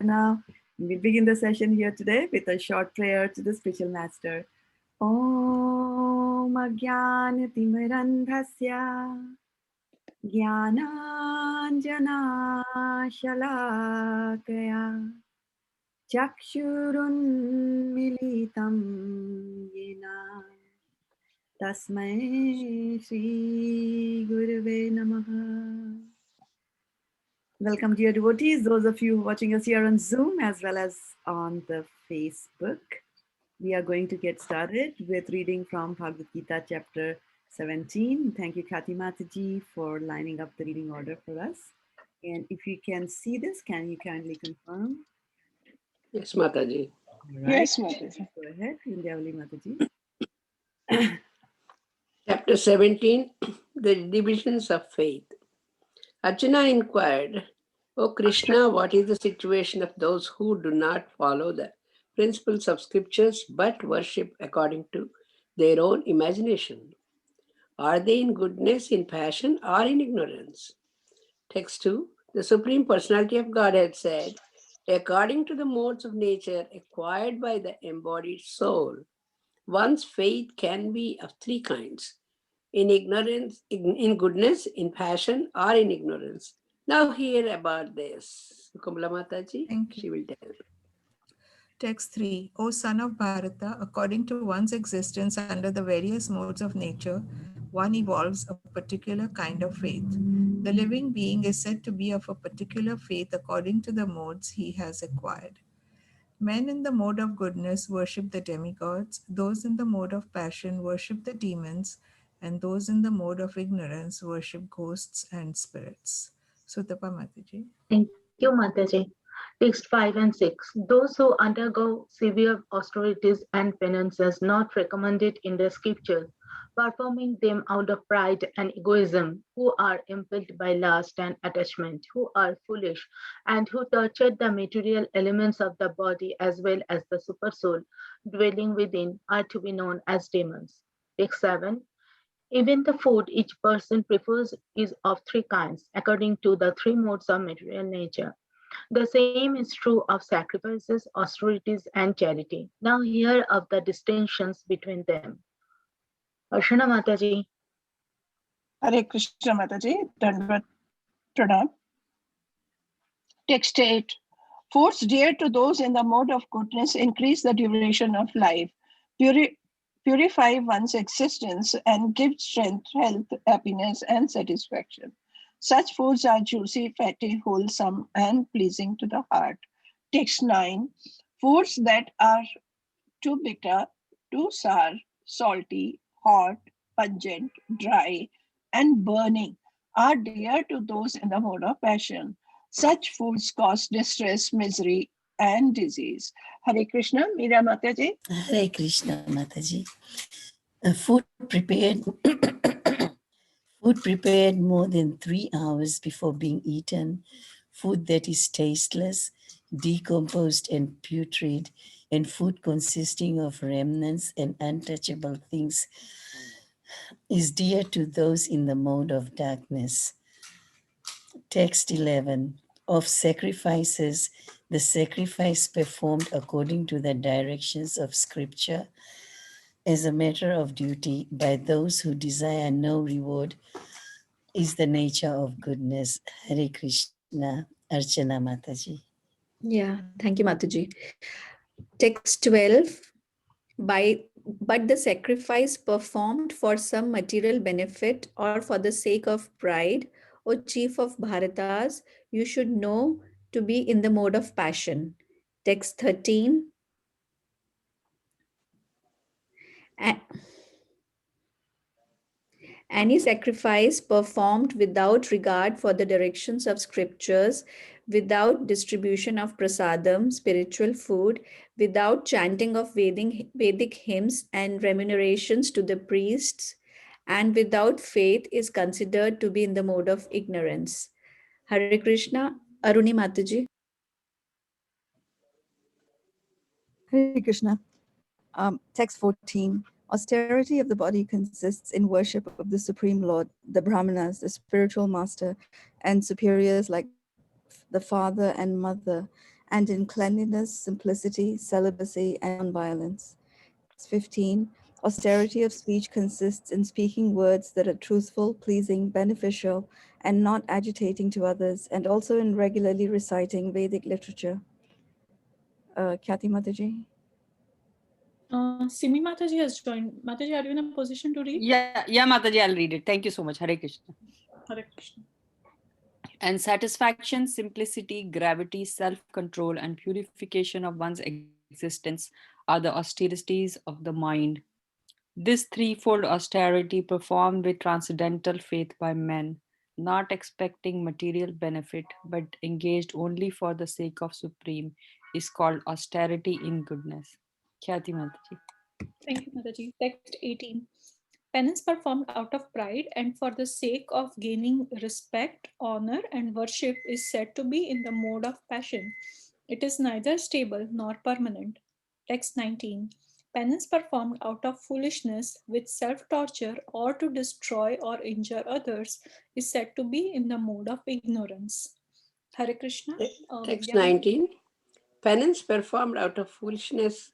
Ajna. We begin the session here today with a short prayer to the spiritual master. Om Ajnanatimirandhasya Jnananjana Shalakaya Chakshurunmilitam Yena Tasmai Shri Gurave Namaha. Welcome, dear devotees, those of you watching us here on Zoom as well as on the Facebook. We are going to get started with reading from Bhagavad Gita chapter 17. Thank you, Kati Mataji, for lining up the reading order for us. And if you can see this, can you kindly confirm? Yes, Mataji. All right. Yes, Mataji. Go ahead, Vindhyavali Mataji. Chapter 17, the divisions of faith. Ajna inquired, O Krishna, what is the situation of those who do not follow the principles of scriptures but worship according to their own imagination? Are they in goodness, in passion, or in ignorance? Text 2. The Supreme Personality of Godhead said, according to the modes of nature acquired by the embodied soul, one's faith can be of three kinds: in ignorance, in goodness, in passion, or in ignorance. Now hear about this. Kumla Mataji, Thank you. she will tell. Text 3. O son of Bharata, according to one's existence under the various modes of nature, one evolves a particular kind of faith. The living being is said to be of a particular faith according to the modes he has acquired. Men in the mode of goodness worship the demigods, those in the mode of passion worship the demons, and those in the mode of ignorance worship ghosts and spirits. Sutapa Mataji. Thank you, Mataji. Text 5 and 6. Those who undergo severe austerities and penances not recommended in the scriptures, performing them out of pride and egoism, who are impelled by lust and attachment, who are foolish, and who torture the material elements of the body as well as the supersoul dwelling within, are to be known as demons. Text 7. Even the food each person prefers is of three kinds, according to the three modes of material nature. The same is true of sacrifices, austerities, and charity. Now hear of the distinctions between them. Arshana Mataji. Hare Krishna Mataji, Dandavat Pranam. Text 8. Foods dear to those in the mode of goodness increase the duration of life, purify one's existence, and give strength, health, happiness, and satisfaction. Such foods are juicy, fatty, wholesome, and pleasing to the heart. Text 9. Foods that are too bitter, too sour, salty, hot, pungent, dry, and burning are dear to those in the mode of passion. Such foods cause distress, misery, and disease. Hare Krishna, Meera Mataji. Hare Krishna Mataji. Food prepared food prepared more than 3 hours before being eaten, food that is tasteless, decomposed and putrid, and food consisting of remnants and untouchable things is dear to those in the mode of darkness. Text 11. Of sacrifices, the sacrifice performed according to the directions of Scripture as a matter of duty by those who desire no reward is the nature of goodness. Hare Krishna, Archana Mataji. Yeah, thank you, Mataji. Text 12. But the sacrifice performed for some material benefit or for the sake of pride, O chief of Bharatas, you should know to be in the mode of passion. Text 13. Any sacrifice performed without regard for the directions of scriptures, without distribution of prasadam, spiritual food, without chanting of Vedic hymns and remunerations to the priests, and without faith is considered to be in the mode of ignorance. Hare Krishna, Aruni Mataji. Hare Krishna. Text 14. Austerity of the body consists in worship of the Supreme Lord, the Brahmanas, the spiritual master, and superiors like the father and mother, and in cleanliness, simplicity, celibacy, and nonviolence. Text 15. Austerity of speech consists in speaking words that are truthful, pleasing, beneficial, and not agitating to others, and also in regularly reciting Vedic literature. Khyati Mataji? Simi Mataji has joined. Mataji, are you in a position to read? Yeah, Mataji, I'll read it. Thank you so much. Hare Krishna. Hare Krishna. And satisfaction, simplicity, gravity, self-control, and purification of one's existence are the austerities of the mind. This threefold austerity, performed with transcendental faith by men, not expecting material benefit but engaged only for the sake of supreme, is called austerity in goodness. Khyati Mataji. Thank you, Mataji. Text 18. Penance performed out of pride and for the sake of gaining respect, honor, and worship is said to be in the mode of passion. It is neither stable nor permanent. Text 19. Penance performed out of foolishness with self torture or to destroy or injure others is said to be in the mode of ignorance. Hare Krishna. Text Yeah, 19. Penance performed out of foolishness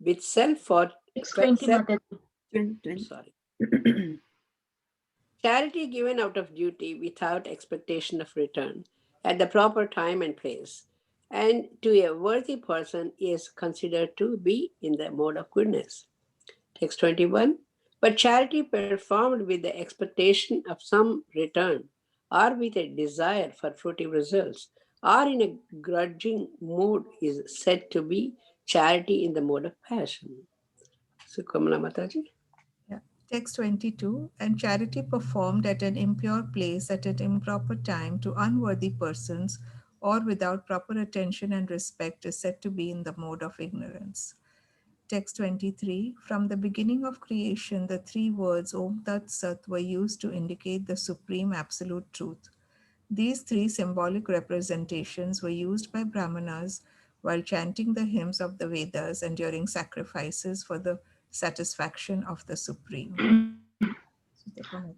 with self or Text 20, Mataji. sorry. Charity given out of duty without expectation of return at the proper time and place, and to a worthy person is considered to be in the mode of goodness. Text 21. But charity performed with the expectation of some return, or with a desire for fruitive results, or in a grudging mood, is said to be charity in the mode of passion. Sukamala Mataji. Yeah. Text 22. And charity performed at an impure place at an improper time to unworthy persons or without proper attention and respect is said to be in the mode of ignorance. Text 23. From the beginning of creation, the three words Om Tat Sat were used to indicate the supreme absolute truth. These three symbolic representations were used by Brahmanas while chanting the hymns of the Vedas and during sacrifices for the satisfaction of the Supreme.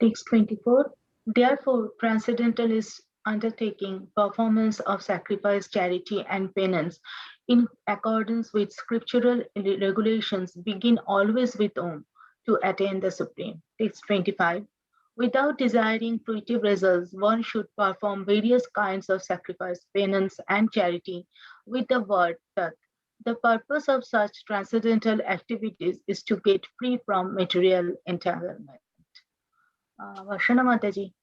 Text 24. Therefore, transcendentalist undertaking performance of sacrifice, charity, and penance in accordance with scriptural regulations begin always with Om to attain the Supreme. Text 25. Without desiring fruitive results, one should perform various kinds of sacrifice, penance, and charity with the word Tat. The purpose of such transcendental activities is to get free from material entanglement. Varshana Mataji.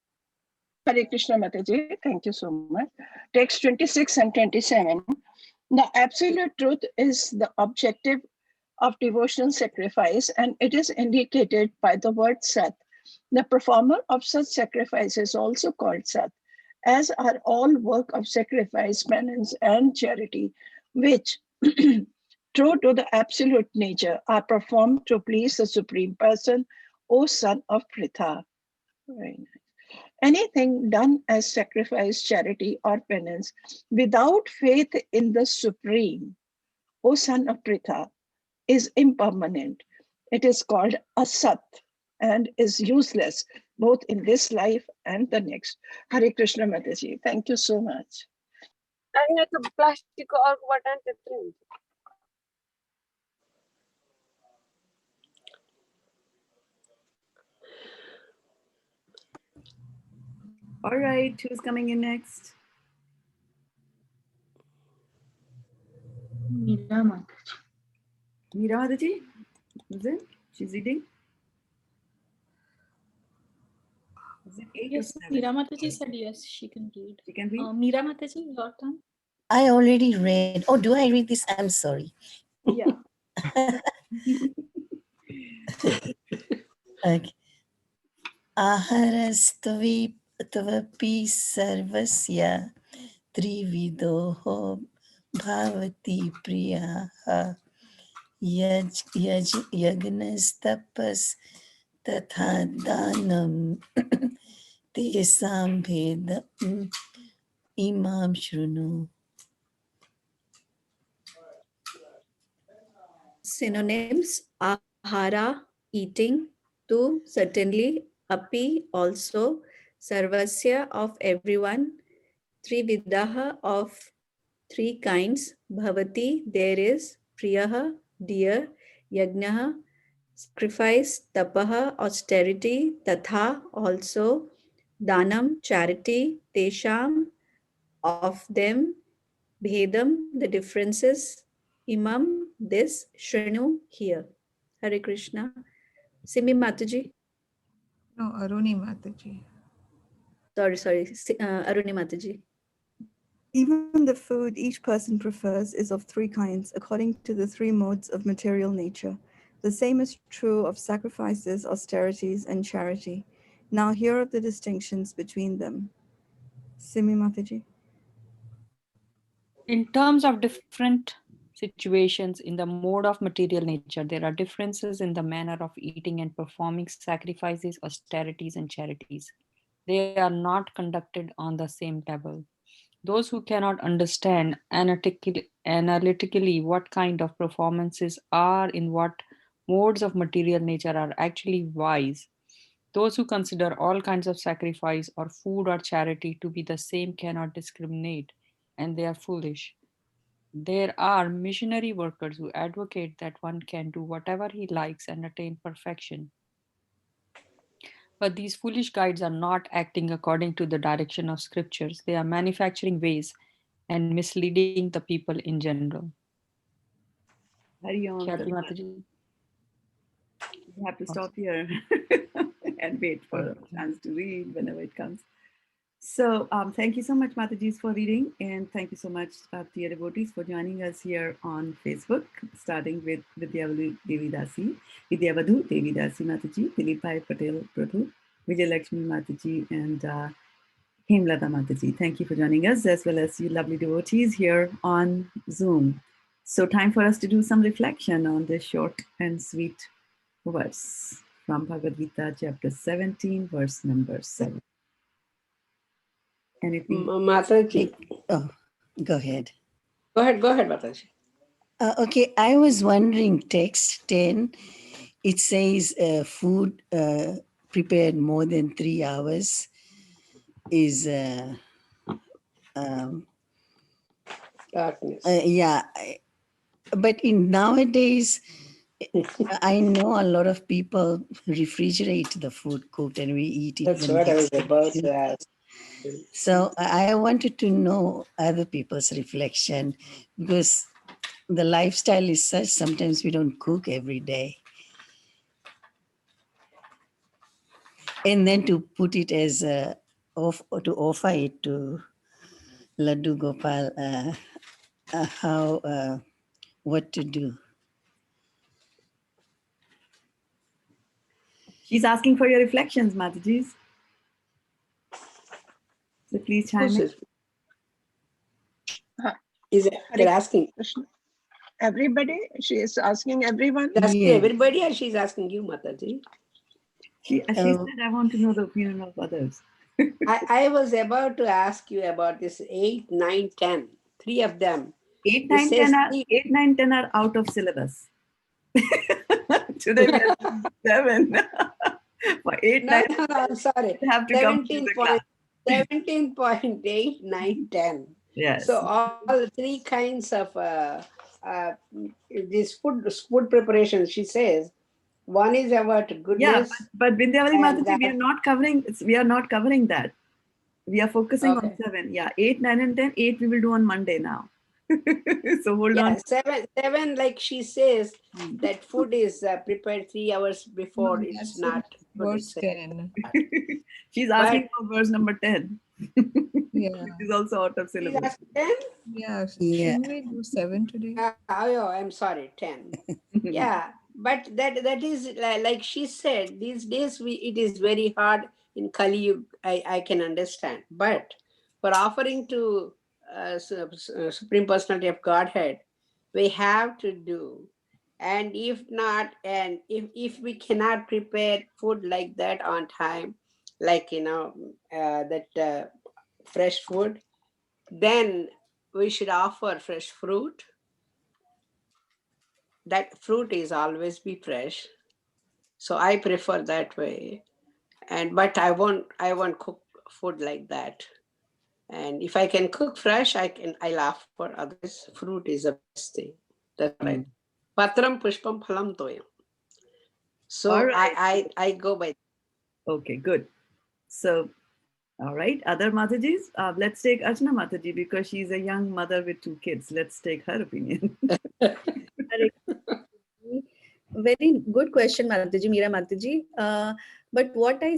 Hare Krishna Mataji, thank you so much. Text 26 and 27. The absolute truth is the objective of devotional sacrifice, and it is indicated by the word Sat. The performer of such sacrifice is also called Sat, as are all work of sacrifice, penance, and charity, which, true to the absolute nature, are performed to please the Supreme Person, O son of Pritha. Very nice. Anything done as sacrifice, charity, or penance without faith in the Supreme, O son of Pritha, is impermanent. It is called asat and is useless both in this life and the next. Hare Krishna Mataji, thank you so much. Plastic or button. All right, who's coming in next? Meera Mataji. Meera Mataji? Is it? She's reading? Is it 8 yes, or 7? Meera Mataji said yes, she can read. She can read? Meera Mataji, your turn. I already read. Oh, do I read this? I'm sorry. Yeah. Okay. Aharastavi tavapi sarvasya trividoho bhavati priyaha yagnastapas tatha danam tesam bhedam imam shrunu. Synonyms: ahara, eating; tu, certainly; api, also; sarvasya, of everyone; trividaha, of Three kinds. Bhavati, there is. Priyaha, dear. Yajnaha, sacrifice. Tapaha, austerity. Tatha, also. Danam, charity. Tesham, of them. Bhedam, the differences. Imam, this. Shrinu, here. Hare Krishna. Simi Mataji. No, Aruni Mataji. Sorry. Aruni Mataji. Even the food each person prefers is of three kinds, according to the three modes of material nature. The same is true of sacrifices, austerities, and charity. Now here are the distinctions between them. Simi Mataji. In terms of different situations in the mode of material nature, there are differences in the manner of eating and performing sacrifices, austerities, and charities. They are not conducted on the same level. Those who cannot understand analytically what kind of performances are in what modes of material nature are actually wise. Those who consider all kinds of sacrifice or food or charity to be the same cannot discriminate, and they are foolish. There are missionary workers who advocate that one can do whatever he likes and attain perfection. But these foolish guides are not acting according to the direction of scriptures. They are manufacturing ways and misleading the people in general. Hari Om. Khyati Mataji. We have to stop here and wait for a chance to read whenever it comes. So thank you so much, Matajis, for reading. And thank you so much, dear devotees, for joining us here on Facebook, starting with Vidyavadu Devi Dasi, Vidyavadu Devi Dasi Mataji, Dilip Bhai Patel Prabhu, Vijay Lakshmi Mataji, and Hemlata Mataji. Thank you for joining us, as well as you lovely devotees here on Zoom. So time for us to do some reflection on this short and sweet verse from Bhagavad Gita, chapter 17, verse number 7. Anything? Mataji. Oh, go ahead. Go ahead, Mataji. Okay, I was wondering, text 10, it says food prepared more than 3 hours is, Darkness. But in nowadays, I know a lot of people refrigerate the food cooked and we eat it. That's the what I was next about day. to ask. So I wanted to know other people's reflection, because the lifestyle is such, sometimes we don't cook every day. And then to put it as to offer it to Laddu Gopal, what to do. She's asking for your reflections, Matajis. So please chime in. They're asking. Everybody, she is asking everyone. Asking everybody, or she's asking you, Mataji? She said, I want to know the opinion of others. I was about to ask you about this 8, 9, 10. Three of them. 8, 9, 10 are, 8, 9, 10 are out of syllabus. Today we are 7. For 8, 9, No, I'm sorry. you have to come to the class. 17.8, 9, 10. Yes. So all three kinds of this food preparation, she says, one is about goodness. Yeah, but Vindhyavali Mataji, we are not covering that. We are focusing on 7. Yeah, 8, 9, and 10. 8 we will do on Monday now. So hold on. 7, like she says, that food is prepared 3 hours before. No, it's not verse 10. She's asking for verse number 10. Yeah. Which is also out of syllabus. 10? Yeah. Shouldn't we do 7 today? I'm sorry, 10. Yeah, but that is like she said, these days it is very hard in Kali Yuga, I can understand. But for offering to Supreme Personality of Godhead, we have to do. And if not, and if we cannot prepare food like that on time, like, that fresh food, then we should offer fresh fruit. That fruit is always be fresh. So I prefer that way. But I won't cook food like that. And if I can cook fresh, I'll offer others. Fruit is the best thing. That's right. Patram pushpam phalam toyam. So All right. I go by. Okay, good. So, all right, other Matajis. Let's take Ajna Mataji because she's a young mother with 2 kids. Let's take her opinion. Very good question, Mataji, Meera Mataji. But what I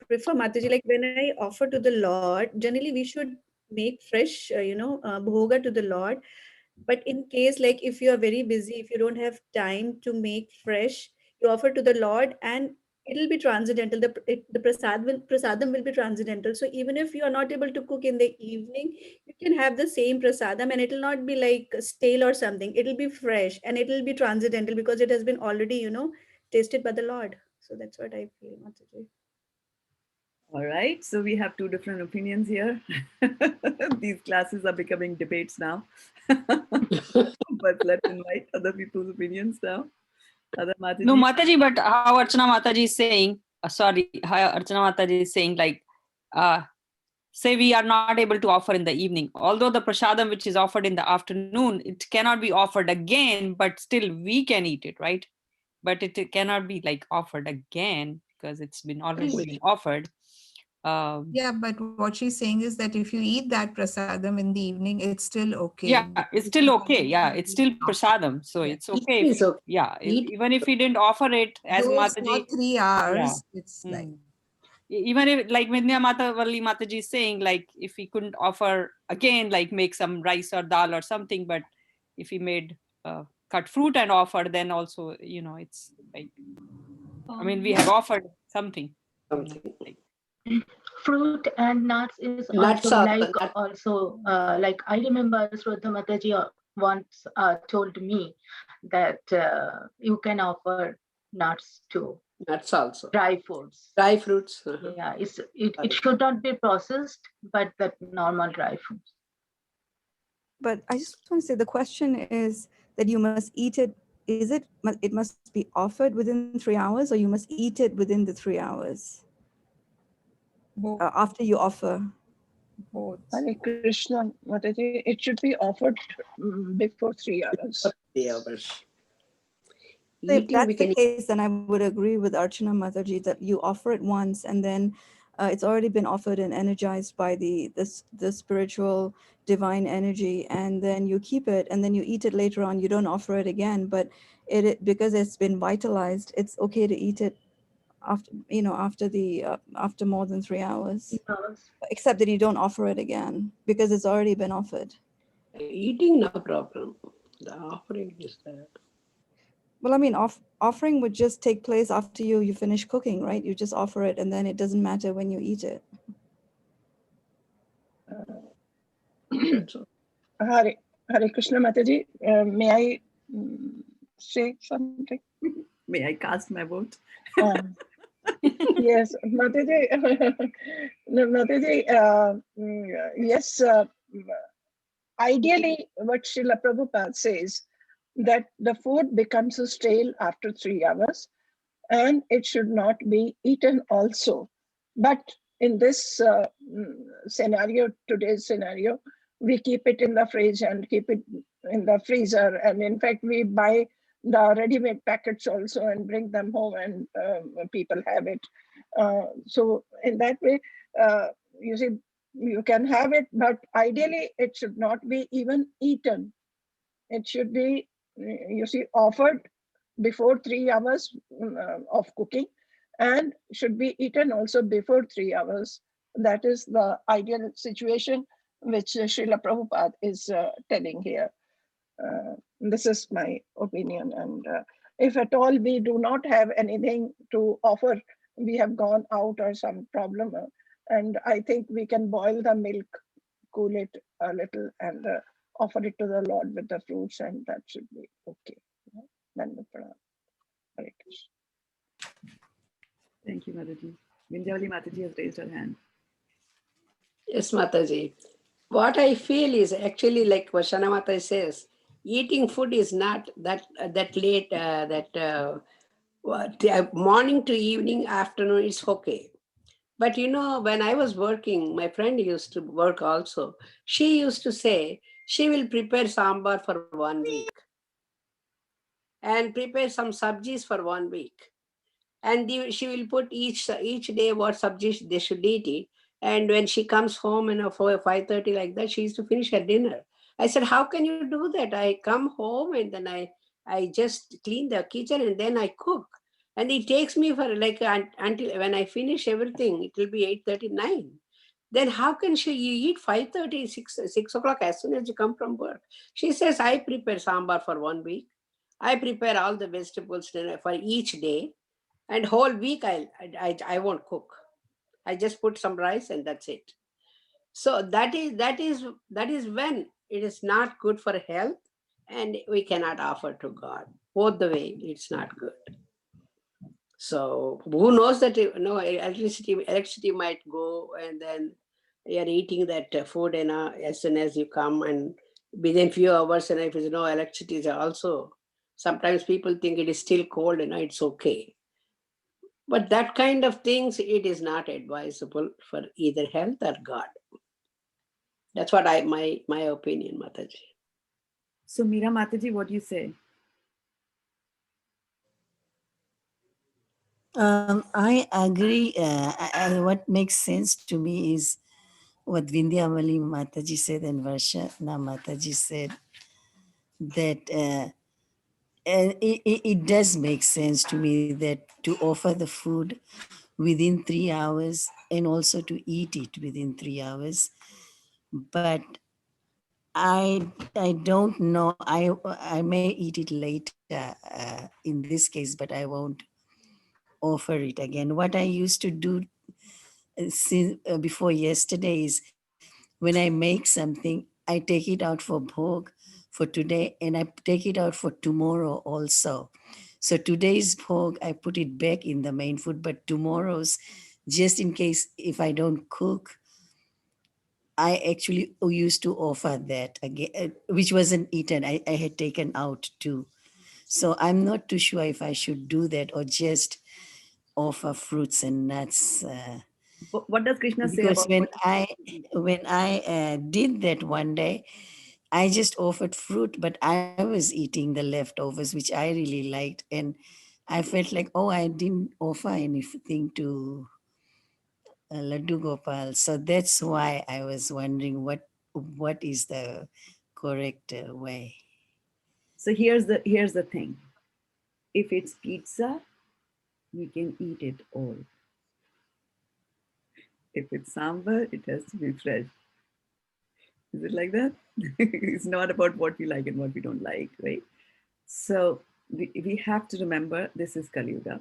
prefer, Mataji, like when I offer to the Lord, generally we should make fresh, bhoga to the Lord. But in case, like if you are very busy, if you don't have time to make fresh, you offer to the Lord, and it'll be transcendental. The prasadam will be transcendental. So even if you are not able to cook in the evening, you can have the same prasadam, and it'll not be like stale or something. It'll be fresh and it'll be transcendental because it has been already, tasted by the Lord. So that's what I feel, Mataji. All right, so we have 2 different opinions here. These classes are becoming debates now. But let's invite other people's opinions now. Other Mataji. No, Mataji, but how Archana Mataji is saying, sorry, how Archana Mataji is saying, like, say we are not able to offer in the evening. Although the prasadam which is offered in the afternoon, it cannot be offered again, but still we can eat it, right? But it cannot be like offered again because it's been already been offered. Yeah, but what she's saying is that if you eat that prasadam in the evening, it's still okay. Yeah, it's still okay. Yeah, it's still prasadam. So Yeah. it's okay. If, It's okay. yeah, even if we didn't offer it as Though it's Mataji. not 3 hours, Yeah. it's like. Even if, like Vidya Matavalli Mataji is saying, like if we couldn't offer again, like make some rice or dal or something, but if we made cut fruit and offer, then also, it's like, I mean, we have offered something. Something. Fruit and nuts is Nuts also like I remember Shraddha Mataji once told me that you can offer nuts too. Nuts also. Dry foods. Dry fruits. Yeah, it should not be processed, but that normal dry foods. But I just want to say the question is that you must eat it. It must be offered within 3 hours, or you must eat it within the 3 hours after you offer? Both. Hare Krishna, Mataji, it should be offered before 3 hours. 3 hours. So if that's the case, then I would agree with Archana Mataji that you offer it once and then it's already been offered and energized by the spiritual divine energy, and then you keep it and then you eat it later on. You don't offer it again, but because it's been vitalized, it's okay to eat it after more than 3 hours. Yes. Except that you don't offer it again because it's already been offered. Eating, no problem. The offering is there. Well, I mean, offering would just take place after you finish cooking, right? You just offer it, and then it doesn't matter when you eat it. Hare Krishna, Mataji, may I say something? May I cast my vote? Yes, Mataji. Mataji, yes. Ideally, what Srila Prabhupada says, that the food becomes stale after 3 hours and it should not be eaten also. But in this scenario, today's scenario, we keep it in the fridge and keep it in the freezer. And in fact, we buy the ready-made packets also and bring them home and people have it. So in that way, you see, you can have it, but ideally it should not be even eaten. It should be, you see, offered before 3 hours of cooking and should be eaten also before 3 hours. That is the ideal situation which Srila Prabhupada is telling here. This is my opinion. And if at all we do not have anything to offer, we have gone out or some problem, and I think we can boil the milk, cool it a little, and offer it to the Lord with the fruits, and that should be okay. Thank you, Mataji. Vindhyavali Mataji has raised her hand. Yes, Mataji. What I feel is actually like Vashana Mata says, eating food is not that late, morning to evening, afternoon is okay. But you know, when I was working, my friend used to work also. She used to say she will prepare sambar for 1 week and prepare some sabjis for 1 week. And she will put each day what subject they should eat it. And when she comes home, 5:30 like that, she used to finish her dinner. I said, how can you do that? I come home and then I just clean the kitchen and then I cook. And it takes me for like until when I finish everything, it will be 8:39. Then how can you eat 5:30, 6 o'clock as soon as you come from work? She says, I prepare sambar for 1 week. I prepare all the vegetables for each day, and whole week I won't cook. I just put some rice and that's it. So that is when it is not good for health, and we cannot offer to God. Both the way, it's not good. So who knows that electricity might go, and then you're eating that food as soon as you come, and within few hours, and if there's no electricity also, sometimes people think it is still cold, it's okay. But that kind of things, it is not advisable for either health or God. That's what my opinion, Mataji. So Meera Mataji, what do you say? I agree. What makes sense to me is what Vindhyavali Mataji said and Varshana Mataji said, that it does make sense to me that to offer the food within 3 hours and also to eat it within 3 hours. But I don't know. I may eat it later in this case, but I won't offer it again. What I used to do before yesterday is when I make something, I take it out for bhog for today, and I take it out for tomorrow also. So today's bhog, I put it back in the main food, but tomorrow's, just in case if I don't cook, I actually used to offer that again, which wasn't eaten. I had taken out too. So I'm not too sure if I should do that or just offer fruits and nuts. What does Krishna say Because about when I did that one day, I just offered fruit, but I was eating the leftovers, which I really liked, and I felt like, oh, I didn't offer anything to Laddu Gopal. So that's why I was wondering what is the correct way. So here's the thing. If it's pizza, you can eat it all. If it's sambar, it has to be fresh. Is it like that? It's not about what we like and what we don't like, right? So we have to remember this is Kali Yuga.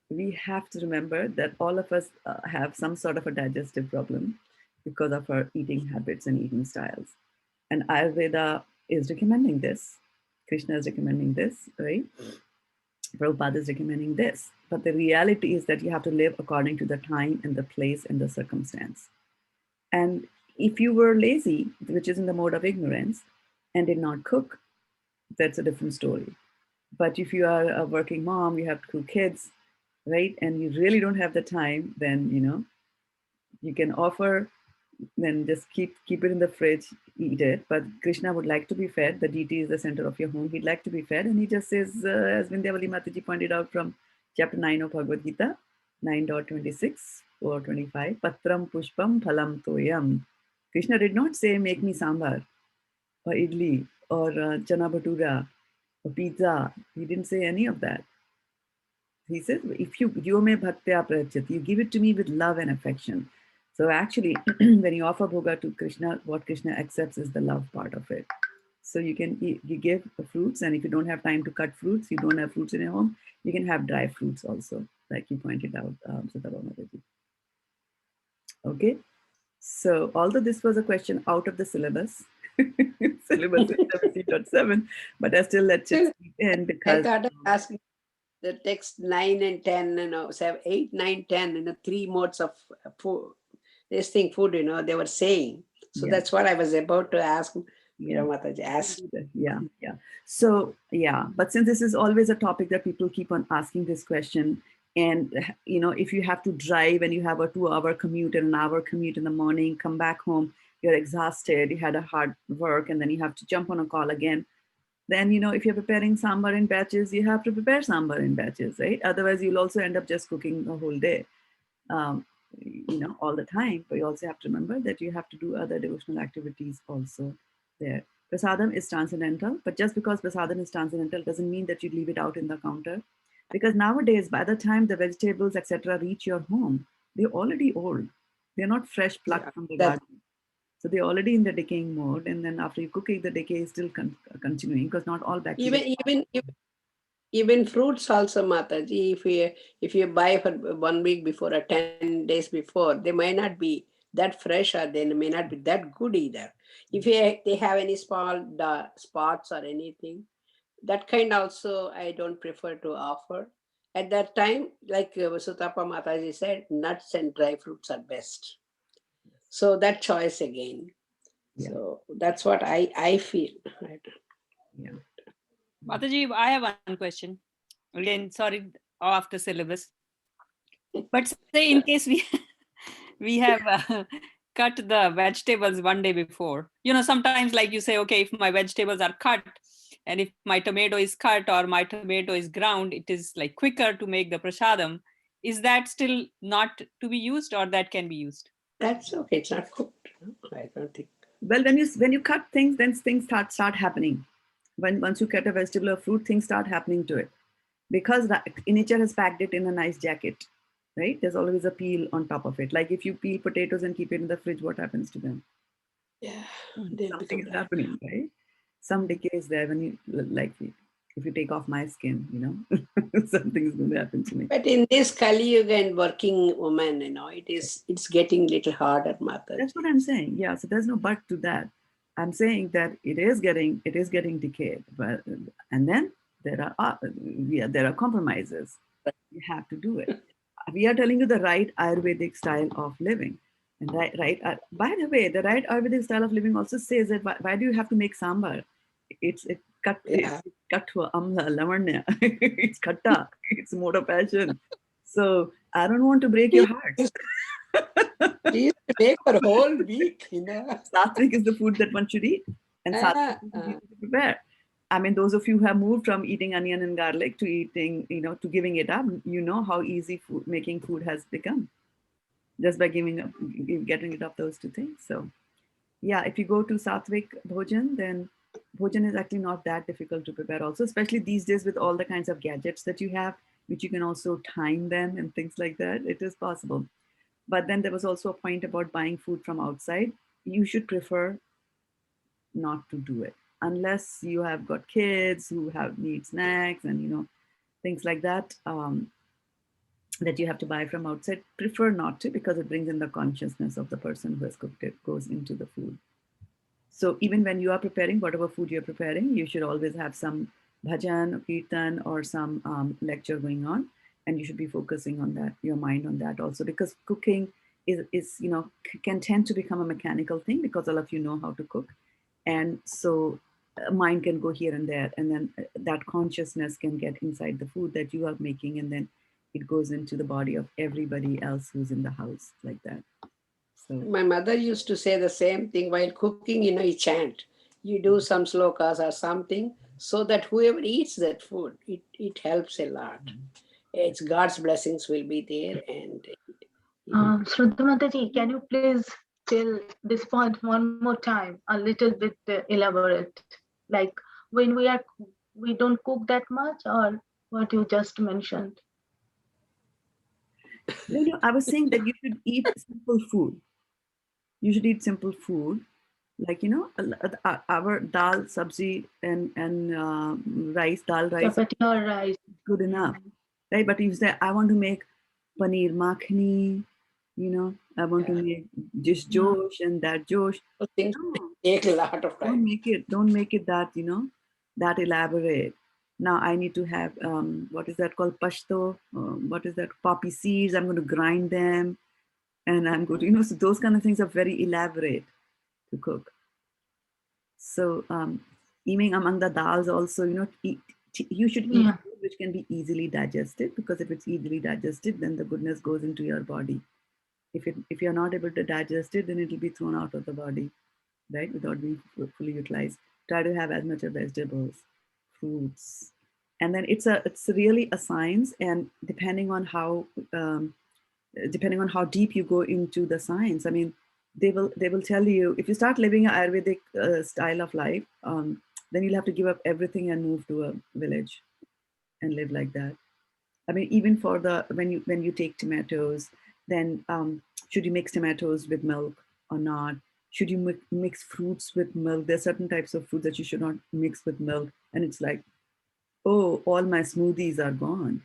We have to remember that all of us have some sort of a digestive problem because of our eating habits and eating styles. And Ayurveda is recommending this. Krishna is recommending this, right? Prabhupada is recommending this. But the reality is that you have to live according to the time and the place and the circumstance. And if you were lazy, which is in the mode of ignorance, and did not cook, that's a different story. But if you are a working mom, you have two kids, right? And you really don't have the time, then you can offer, then just keep it in the fridge, eat it. But Krishna would like to be fed. The deity is the center of your home. He'd like to be fed. And he just says, as Vindhyavali Mataji pointed out from chapter 9 of Bhagavad Gita, 9.26 or 25, Patram Pushpam Phalam Toyam. Krishna did not say, make me sambar or idli or chana bhatura or pizza. He didn't say any of that. He says, if you me bhaktya prachyati, you give it to me with love and affection. So actually, when you offer bhoga to Krishna, what Krishna accepts is the love part of it. So you can you give the fruits, and if you don't have time to cut fruits, you don't have fruits in your home, you can have dry fruits also, like you pointed out, Shraddha Mataji. Okay. So although this was a question out of the syllabus, syllabus is 17.7, but I still let it in because I thought of asking the text 9 and 10, 7, 8, 9, 10, 3 modes of food. This thing, food, they were saying. So that's what I was about to ask. Mataji asked. Yeah. So, but since this is always a topic that people keep on asking this question, And, if you have to drive and you have a 2-hour commute and an hour commute in the morning, come back home, you're exhausted, you had a hard work, and then you have to jump on a call again. Then, if you're preparing sambar in batches, you have to prepare sambar in batches, right? Otherwise, you'll also end up just cooking the whole day, all the time. But you also have to remember that you have to do other devotional activities also there. Prasadam is transcendental, but just because prasadam is transcendental doesn't mean that you leave it out in the counter. Because nowadays, by the time the vegetables, etc., reach your home, they're already old. They're not fresh plucked from the garden. So they're already in the decaying mode. And then after you cook it, the decay is still continuing because not all bacteria. Even fruits also, Mataji, if you buy for 1 week before or 10 days before, they may not be that fresh, or they may not be that good either. If they have any small spots or anything, that kind also I don't prefer to offer. At that time, like Sutapa Mataji said, nuts and dry fruits are best. So that choice again. Yeah. So that's what I feel. Yeah. Mataji, I have one question. Again, sorry, off the syllabus. But say in case we have cut the vegetables one day before. Sometimes like you say, okay, if my vegetables are cut and if my tomato is cut or my tomato is ground, it is like quicker to make the prasadam. Is that still not to be used, or that can be used? That's okay. It's not cooked. I don't think. Well, when you cut things, then things start happening. Once you cut a vegetable or fruit, things start happening to it, because nature has packed it in a nice jacket, right? There's always a peel on top of it. Like if you peel potatoes and keep it in the fridge, what happens to them? Yeah, something is happening, right? Some decay is there when you, like, if you take off my skin, something's going to happen to me. But in this Kali Yuga and working woman, it's getting little harder, Mataji. That's what I'm saying. Yeah, so there's no but to that. I'm saying that it is getting decayed, but and then there are compromises. You have to do it. We are telling you the right Ayurvedic style of living. And by the way, the right Ayurvedic style of living also says that why do you have to make sambar? It's cut to amla, lavanya. It's katta. It's mode of passion. So I don't want to break your heart. Please make for a whole week. Sattvic is the food that one should eat, and sattvic is easy to prepare. I mean, those of you who have moved from eating onion and garlic to eating, to giving it up, how easy making food has become just by getting rid of those two things. So, yeah, if you go to sattvic bhojan, then bhojan is actually not that difficult to prepare. Also, especially these days with all the kinds of gadgets that you have, which you can also time them and things like that, it is possible. But then there was also a point about buying food from outside. You should prefer not to do it unless you have got kids who need snacks and things like that that you have to buy from outside. Prefer not to, because it brings in the consciousness of the person who has cooked it, goes into the food. So even when you are preparing whatever food you're preparing, you should always have some bhajan or kirtan or some lecture going on, and you should be focusing on that, your mind on that also, because cooking is can tend to become a mechanical thing because all of you know how to cook, and so mind can go here and there, and then that consciousness can get inside the food that you are making, and then it goes into the body of everybody else who's in the house, like that. So my mother used to say the same thing while cooking. You chant, you do some slokas or something, so that whoever eats that food, it helps a lot. It's God's blessings will be there. And Shraddha Mataji, can you please tell this point one more time, a little bit elaborate? Like when we don't cook that much, or what you just mentioned? I was saying that you should eat simple food. You should eat simple food, like our dal, sabzi, and rice, dal rice. Chapati or rice. Good enough, right? But you say, I want to make paneer makhani, I want to make this josh and that josh. Things take a lot of time. Don't make it that, that elaborate. Now I need to have, what is that called? Pashto. What is that? Poppy seeds. I'm going to grind them. And I'm going to, so those kind of things are very elaborate to cook. So even among the dals also, you should eat which can be easily digested, because if it's easily digested, then the goodness goes into your body. If you're not able to digest it, then it will be thrown out of the body, right, without being fully utilized. Try to have as much of vegetables, fruits, and then it's really a science. And depending on how deep you go into the science, I mean, they will tell you, if you start living an Ayurvedic style of life, then you'll have to give up everything and move to a village and live like that. I mean, even for the when you take tomatoes, then should you mix tomatoes with milk or not? Should you mix fruits with milk? There's certain types of fruits that you should not mix with milk, and it's like, oh, all my smoothies are gone.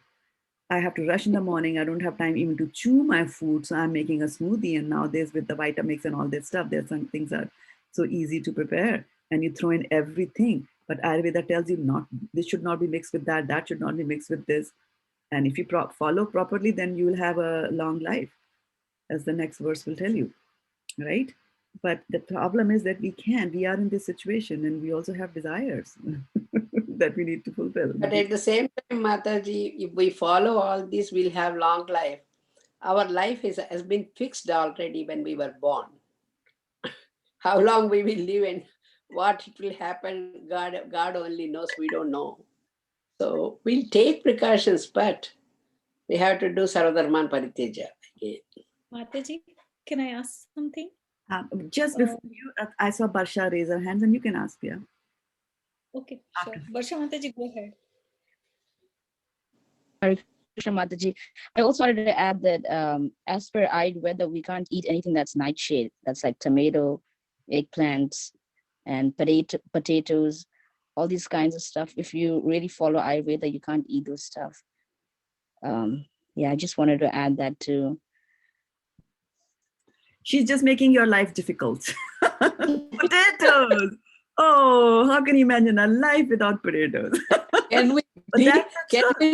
I have to rush in the morning. I don't have time even to chew my food, so I'm making a smoothie. And nowadays, with the Vitamix and all that stuff, there's some things are so easy to prepare, and you throw in everything. But Ayurveda tells you not. This should not be mixed with that. That should not be mixed with this. And if you follow properly, then you will have a long life, as the next verse will tell you, right? But the problem is that we are in this situation, and we also have desires that we need to fulfill. But at the same time, Mataji, if we follow all this, we'll have long life. Our life has been fixed already when we were born. How long we will live and what it will happen, God only knows. We don't know. So we'll take precautions, but we have to do Sarvadharman Parityaja again. Mataji, can I ask something? Just before you, I saw Barsha raise her hands, and you can ask, yeah. Okay, sure. Barsha Mataji, go ahead. Hare Krishna Mataji. I also wanted to add that as per Ayurveda, we can't eat anything that's nightshade. That's like tomato, eggplants, and potatoes, all these kinds of stuff. If you really follow Ayurveda, you can't eat those stuff. Yeah, I just wanted to add that too. She's just making your life difficult. Potatoes. Oh, how can you imagine a life without potatoes? Can we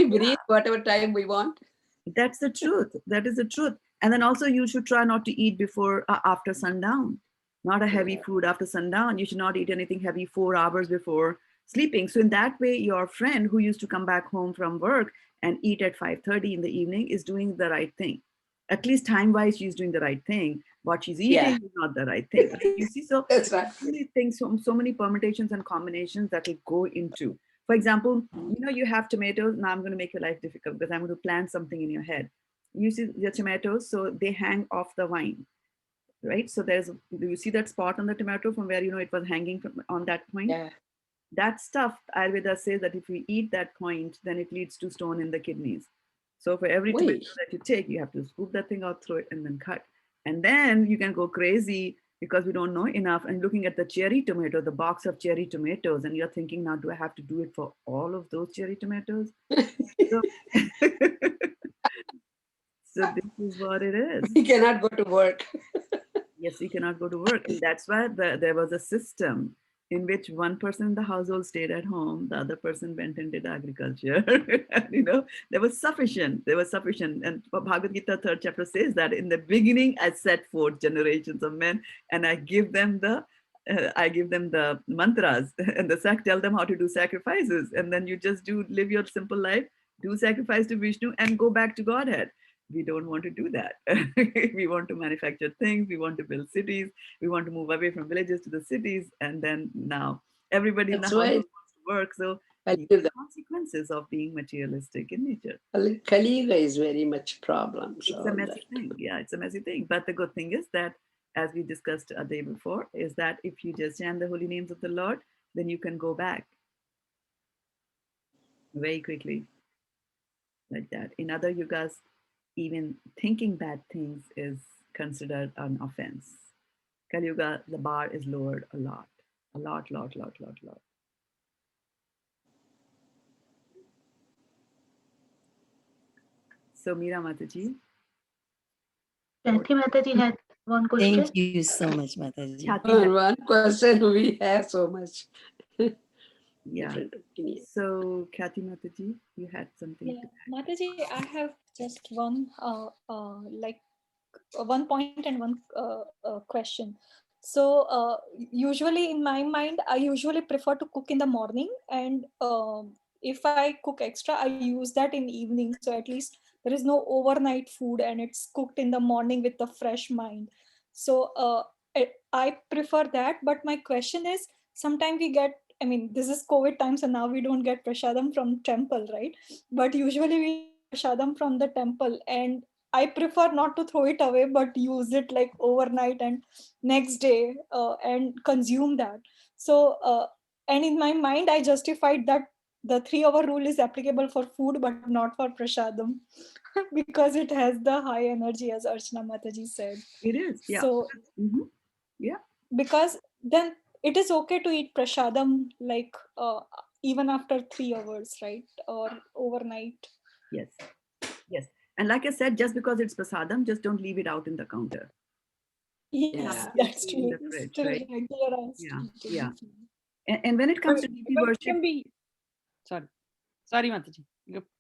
breathe whatever time we want? That's the truth. That is the truth. And then also you should try not to eat before after sundown. Not a heavy food after sundown. You should not eat anything heavy 4 hours before sleeping. So in that way, your friend who used to come back home from work and eat at 5:30 in the evening is doing the right thing. At least time-wise, she's doing the right thing. What she's eating is not the right thing. You see, so that's right. Really things, so many permutations and combinations that will go into. For example, you have tomatoes. Now I'm going to make your life difficult because I'm going to plant something in your head. You see your tomatoes, so they hang off the vine, right? So do you see that spot on the tomato from where it was hanging on that point? Yeah. That stuff, Ayurveda says that if we eat that point, then it leads to stone in the kidneys. So for every tomato that you take, you have to scoop that thing out, throw it, and then cut. And then you can go crazy because we don't know enough. And looking at the cherry tomato, the box of cherry tomatoes, and you're thinking, now do I have to do it for all of those cherry tomatoes? So this is what it is. We cannot go to work. Yes, we cannot go to work. And that's why there was a system in which one person in the household stayed at home, the other person went and did agriculture. And, there was sufficient. And Bhagavad Gita 3rd chapter says that in the beginning I set forth generations of men, and I give them the mantras, and tell them how to do sacrifices. And then you just live your simple life, do sacrifice to Vishnu, and go back to Godhead. We don't want to do that. We want to manufacture things. We want to build cities. We want to move away from villages to the cities. And then now everybody in the household wants to work. So the consequences of being materialistic in nature. Kali Yuga is very much problem. It's a messy thing. Yeah, it's a messy thing. But the good thing is that, as we discussed a day before, is that if you just chant the holy names of the Lord, then you can go back very quickly like that. In other yugas, even thinking bad things is considered an offense. Kali Yuga, the bar is lowered a lot. So Meera Mataji. Kathy Mataji had one question. Thank you so much, Mataji. One question, we have so much. Yeah. So Kathy Mataji, you had something. Yeah, Mataji, I have just one one point and one question. So usually in my mind, I usually prefer to cook in the morning, and if I cook extra, I use that in evening. So at least there is no overnight food and it's cooked in the morning with a fresh mind. So I prefer that. But my question is, sometimes we get, I mean, this is COVID times and now we don't get prasadam from temple, right? But usually we get prasadam from the temple, and I prefer not to throw it away, but use it like overnight and next day and consume that. So, and in my mind, I justified that the 3 hour rule is applicable for food, but not for prasadam because it has the high energy, as Archana Mataji said. It is, yeah. So, Yeah. because then it is okay to eat prasadam like even after 3 hours, right? Or overnight. Yes. Yes. And like I said, just because it's prasadam, just don't leave it out in the counter. Yes, Have it that's in the true. fridge, Still right? regular and Yeah. still Yeah. And when it comes to DP But it worship, can be. Sorry, Mataji.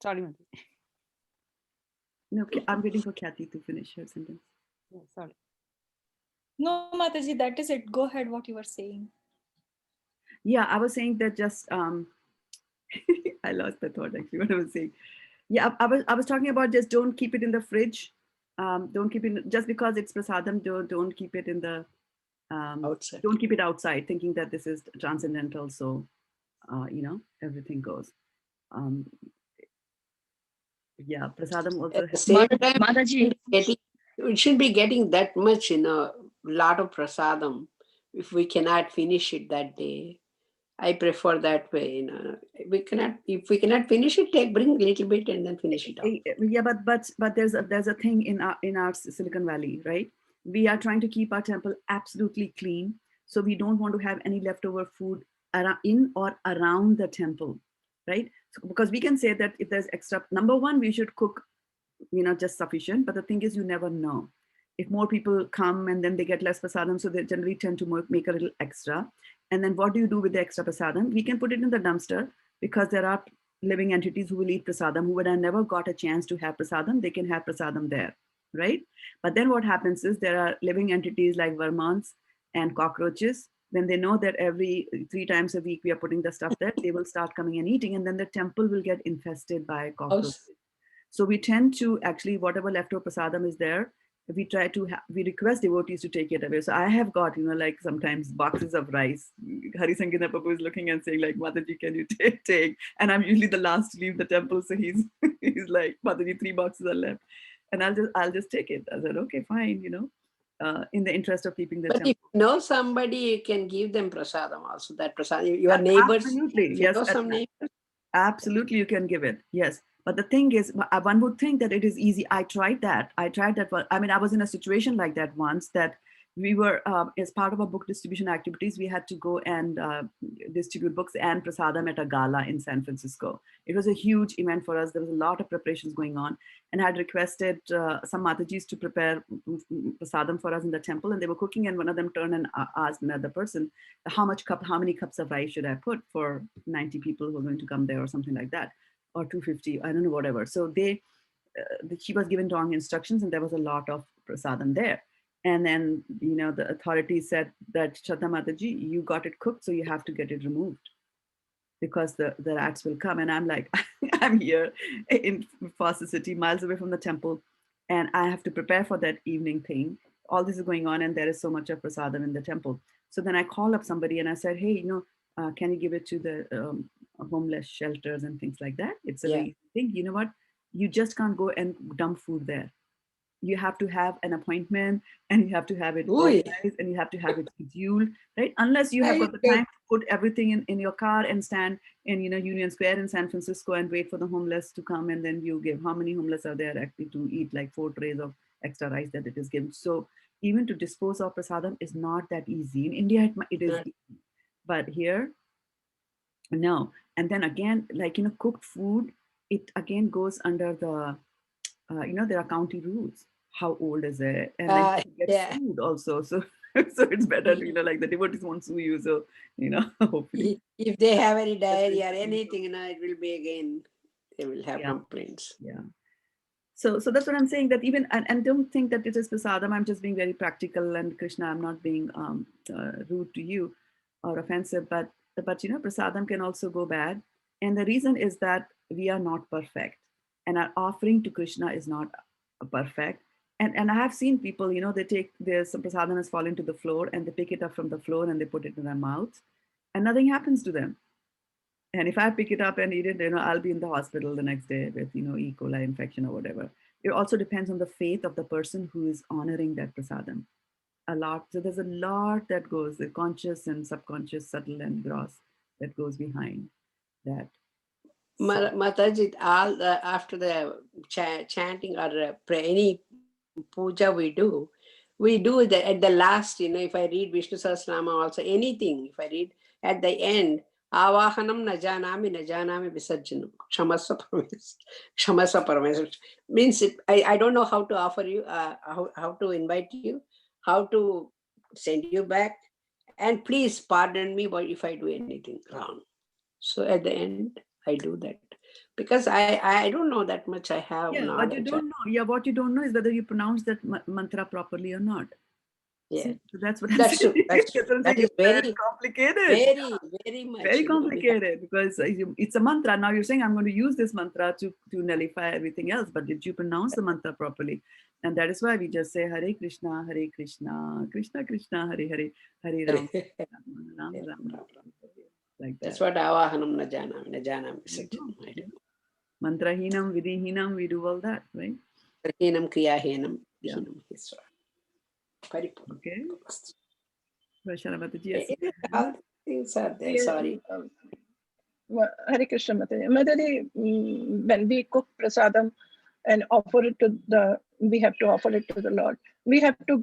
Sorry, Mataji. no, I'm waiting for Kathy to finish her sentence. Yeah, sorry. No, Mataji, that is it. Go ahead, what you were saying. Yeah, I was saying that just I lost the thought actually what I was saying. Yeah, I was talking about just don't keep it in the fridge. Don't keep it just because it's prasadam. Don't keep it in the Outside. don't keep it outside, thinking that this is transcendental. So everything goes. Um, yeah, prasadam also At the has. same time, Mataji, we shouldn't be getting that much in a lot of prasadam if we cannot finish it that day. I prefer that way. If we cannot finish it, bring a little bit and then finish it off. Yeah, but there's a thing in our Silicon Valley, right? We are trying to keep our temple absolutely clean, so we don't want to have any leftover food in or around the temple, right? So, because we can say that if there's extra, number one, we should cook, just sufficient. But the thing is, you never know. If more people come and then they get less prasadam, so they generally tend to make a little extra. And then what do you do with the extra prasadam? We can put it in the dumpster because there are living entities who will eat prasadam, who would have never got a chance to have prasadam. They can have prasadam there, right? But then what happens is there are living entities like vermins and cockroaches. When they know that every 3 times a week we are putting the stuff there, they will start coming and eating, and then the temple will get infested by cockroaches. So we tend to actually, whatever leftover prasadam is there, we try to we request devotees to take it away. So I have got, like sometimes boxes of rice. Hari Sankita Prabhu is looking and saying like, Mataji, can you take? And I'm usually the last to leave the temple. So he's like, Mataji, 3 boxes are left. And I'll just take it. I said, okay, fine, in the interest of keeping the But temple. if you know somebody, you can give them prasadam also. That prasadam, your neighbors. Absolutely, If yes. you know some neighbors. Absolutely, you can give it. Yes. But the thing is, one would think that it is easy. I tried that. I mean, I was in a situation like that once that we were, as part of our book distribution activities, we had to go and distribute books and prasadam at a gala in San Francisco. It was a huge event for us. There was a lot of preparations going on. And I had requested some matajis to prepare prasadam for us in the temple. And they were cooking, and one of them turned and asked another person, how many cups of rice should I put for 90 people who are going to come there or something like that, or 250, I don't know, whatever. So she was given wrong instructions, and there was a lot of prasadam there. And then, the authorities said that, Shraddha Mataji, you got it cooked, so you have to get it removed because the rats will come. And I'm like, I'm here in Foster City, miles away from the temple, and I have to prepare for that evening thing. All this is going on, and there is so much of prasadam in the temple. So then I call up somebody and I said, hey, can you give it to the homeless shelters and things like that? It's a very easy thing. You know what? You just can't go and dump food there. You have to have an appointment, and you have to have it organized, and you have to have it scheduled, right? Unless you have got the time to put everything in your car and stand in, Union Square in San Francisco and wait for the homeless to come, and then you give. How many homeless are there actually to eat like 4 trays of extra rice that it is given? So even to dispose of prasadam is not that easy. In India, it is easy. But here, no. And then again, like, cooked food, it again goes under the, there are county rules. How old is it? And then you get sued also. So it's better to, like the devotees won't sue you. So, hopefully. If they have any diarrhea or anything, it will be again, they will have complaints. Yeah. So that's what I'm saying, that even, and don't think that it is prasadam. I'm just being very practical, and Krishna, I'm not being rude to you or offensive, but prasadam can also go bad. And the reason is that we are not perfect, and our offering to Krishna is not perfect. And I have seen people, they take their some prasadam has fallen to the floor and they pick it up from the floor and they put it in their mouth, and nothing happens to them. And if I pick it up and eat it, I'll be in the hospital the next day with, E. coli infection or whatever. It also depends on the faith of the person who is honoring that prasadam a lot. So there's a lot that goes, the conscious and subconscious, subtle and gross, that goes behind that. Mataji, after the chanting or any puja we do that at the last, if I read Vishnu Sahasranama also, anything, if I read at the end, Avahanam najanami visarjanam. Kshamasva Parameswara. Means I don't know how to offer you, how to invite you, how to send you back. And please pardon me if I do anything wrong. So at the end, I do that. Because I don't know that much. I have knowledge. What you don't know. Yeah, what you don't know is whether you pronounce that mantra properly or not. Yeah, see, so that's what that's true. That's true. That is very complicated. Very much. Very complicated because it's a mantra. Now you're saying I'm going to use this mantra to nullify everything else, but did you pronounce the mantra properly? And that is why we just say Hare Krishna, Krishna Krishna, Hare Hare, Hare Ram, Ram Ram. Like that. That's what Avahanam najanami. Mantrahinam, Vidihinam, we do all that, right? Hinam, Kriyahinam, Yeah. Hinam, Hiswa. Okay. All things are there. Sorry. Hare Krishna Mataji. Mataji, when we cook prasadam and offer it to we have to offer it to the Lord. We have to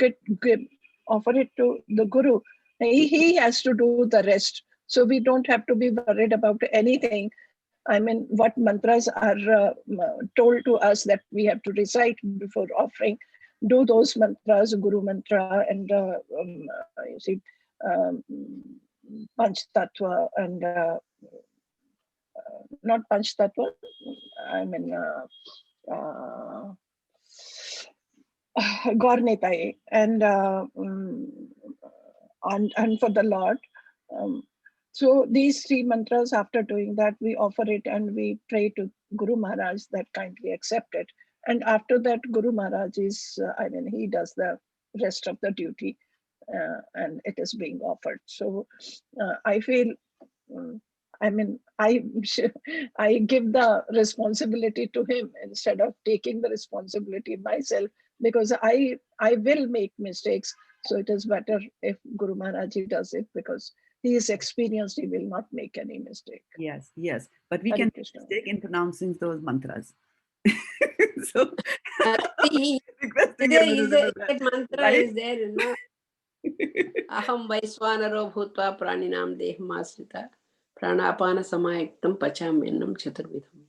offer it to the Guru. He has to do the rest. So we don't have to be worried about anything. I mean, what mantras are told to us that we have to recite before offering. Do those mantras, Guru mantra, and you see, Panch Tattva and not Panch Tattva. I mean, Gornetai and for the Lord. So these three mantras, after doing that, we offer it and we pray to Guru Maharaj that kindly accept it. And after that, Guru Maharaj is, he does the rest of the duty and it is being offered. So I feel, I give the responsibility to him instead of taking the responsibility myself, because I will make mistakes. So it is better if Guru Maharaj does it, because he is experienced, he will not make any mistake. Yes. But we can make mistake in pronouncing those mantras. So that mantra is there, no? Aham Vaiswanaro Bhutva Praninam Dehamasrita Pranapana Samayaktam Pachamennam Chaturvidham.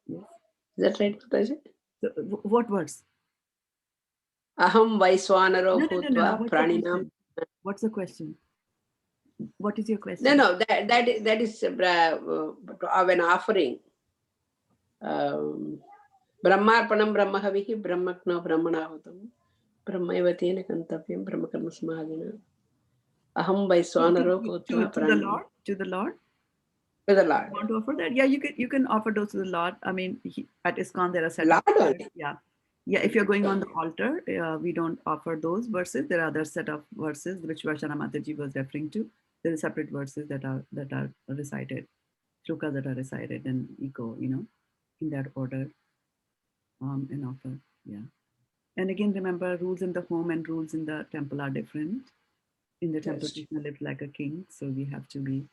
Yes. Is that right, Mataji? So, what words? Aham Vaiswanaro Bhutva Praninam. What's the question? What is your question? No, that is an offering. Brahmarpanam Brahmahavihi Brahmakna Brahmanahutam Brahmaivatena Kantavyam Brahmakarma Samadhina. Aham Vaiswanaro Bhutva Praninam. To the Lord? To the Lord. You want to offer that? Yeah, you can offer those to the Lord. I mean, at ISKCON there are set Lord of only. Yeah, if you're going on the altar, we don't offer those verses. There are other set of verses which Varshana Mataji was referring to. There are separate verses that are recited, shlokas that are recited and echo, in that order, and offer. Yeah. And again, remember, rules in the home and rules in the temple are different. In the temple, Krishna lived like a king, so we have to be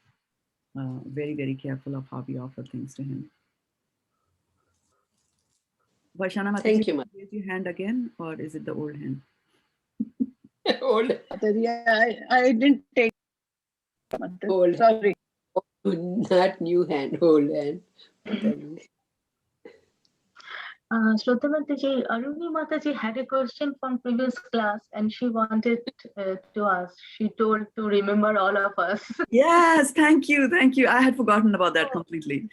very, very careful of how we offer things to him. Varshana Mataji, Thank you, raise your hand again, or is it the old hand? Old. I didn't take. Old. Sorry. Not new hand, old hand. Shraddha Mataji, Aruni Mataji had a question from previous class and she wanted to ask. She told to remember all of us. Yes, thank you. I had forgotten about that completely.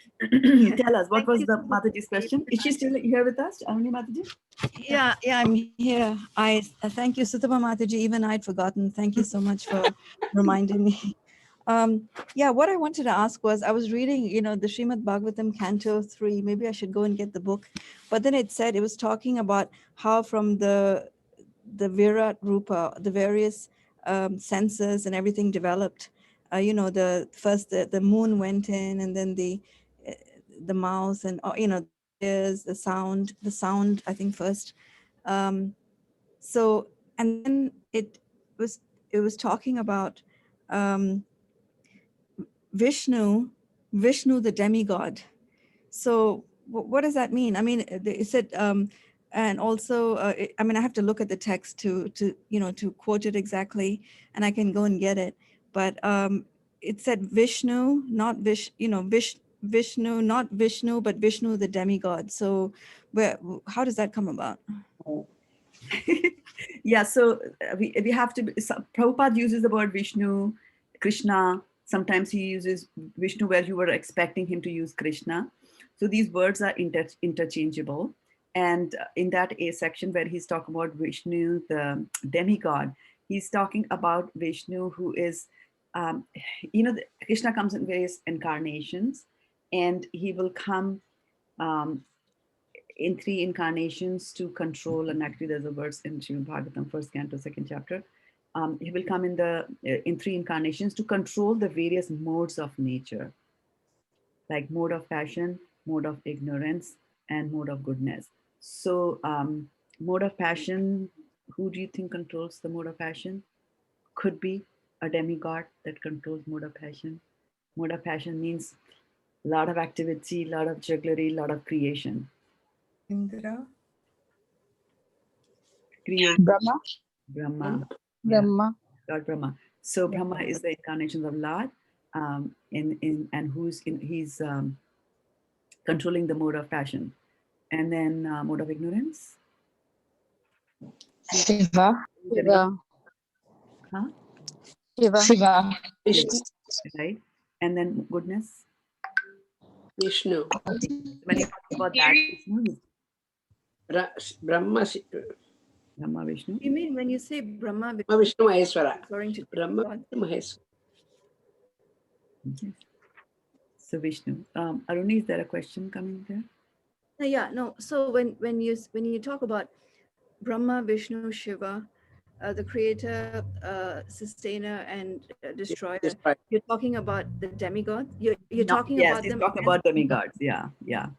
Tell us, what was the Mataji's question? Is she still here with us, Aruni Mataji? Yeah, I'm here. I thank you, Sutapa Mataji. Even I'd forgotten. Thank you so much for reminding me. Yeah, what I wanted to ask was, I was reading, the Srimad Bhagavatam Canto 3. Maybe I should go and get the book. But then it said, it was talking about how from the Virat Rupa, the various senses and everything developed. The first, the moon went in, and then the mouth, and, the ears, the sound, I think first. So, and then was, it was talking about, Vishnu, the demigod. So what does that mean? I mean, it said, and also, I mean, I have to look at the text to quote it exactly, and I can go and get it. But it said Vishnu, not Vishnu, not Vishnu, but Vishnu, the demigod. So how does that come about? Yeah, so we have to, Prabhupada uses the word Vishnu, Krishna. Sometimes he uses Vishnu where you were expecting him to use Krishna. So these words are interchangeable. And in that A section where he's talking about Vishnu, the demigod, he's talking about Vishnu who is, Krishna comes in various incarnations, and he will come in 3 incarnations to control, and actually there's a verse in Srimad Bhagavatam, 1st canto, 2nd chapter. He will come in 3 incarnations to control the various modes of nature, like mode of passion, mode of ignorance, and mode of goodness. So mode of passion, who do you think controls the mode of passion? Could be a demigod that controls mode of passion. Mode of passion means a lot of activity, a lot of jugglery, a lot of creation. Indra. Creation. Brahma. Brahma. Brahma. Yeah, Lord Brahma. So Brahma is the incarnation of Lord, and he's controlling the mode of passion, and then mode of ignorance. Shiva. Shiva. Huh? Shiva. Vishnu. Right, and then goodness. Vishnu. When you talk about that, Vishnu, Brahma. Brahma Vishnu. You mean when you say Brahma, Vishnu Maheshwara. referring to Brahma God? Maheshwara. Yes. So Vishnu. Aruni, is there a question coming there? Yeah, no. So when you talk about Brahma, Vishnu, Shiva, the creator, sustainer, and destroyer, you're talking about the demigod. You're talking Yes, about he's them. talking about demigods. Yeah, yeah.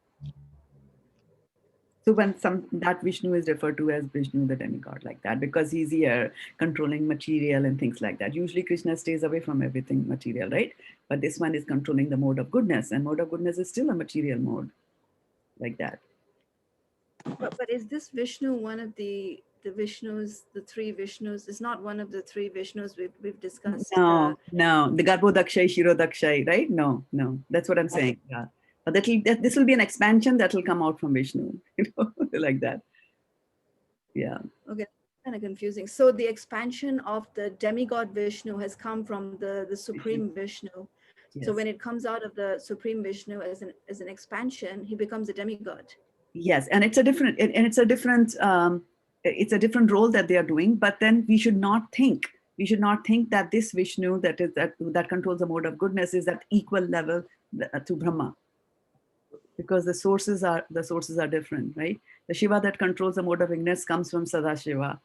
So when that Vishnu is referred to as Vishnu, the demigod, like that, because he's here controlling material and things like that. Usually Krishna stays away from everything material, right? But this one is controlling the mode of goodness, and mode of goodness is still a material mode, like that. But is this Vishnu one of the Vishnus, the 3 Vishnus? Is not one of the 3 Vishnus we've discussed? No, the Garbhodakshay, Shirodakshay, right? No, that's what I'm saying. Yeah, but this will be an expansion that will come out from Vishnu, like that. Yeah. Okay, kind of confusing. So the expansion of the demigod Vishnu has come from the supreme Vishnu. Yes. So when it comes out of the supreme Vishnu as an expansion, he becomes a demigod. Yes, and it's a different role that they are doing. But then we should not think that this Vishnu that controls the mode of goodness is at equal level to Brahma, because the sources are different, right? The Shiva that controls the mode of ignorance comes from Sadashiva,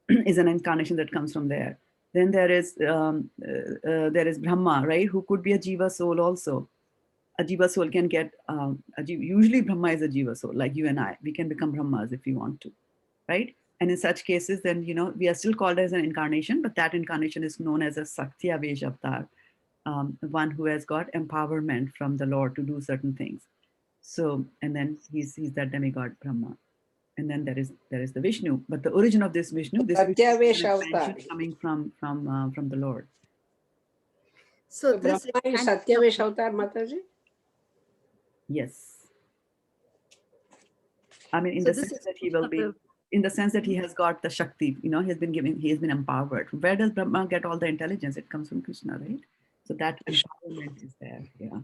is an incarnation that comes from there. Then there is Brahma, right, who could be a Jiva soul also. A Jiva soul can get, usually Brahma is a Jiva soul, like you and I. We can become Brahmas if we want to, right? And in such cases, then, we are still called as an incarnation, but that incarnation is known as a Sakti-avesh avatar, one who has got empowerment from the Lord to do certain things. So, and then he's that demigod Brahma. And then there is the Vishnu, but the origin of this Vishnu, Satyavesh avatar, coming from the Lord. So Brahma is Satyavesh avatar, Mataji? Yes. I mean, in the sense that he will be, in the sense that he has got the Shakti, he has been empowered. Where does Brahma get all the intelligence? It comes from Krishna, right? So that empowerment is there, yeah.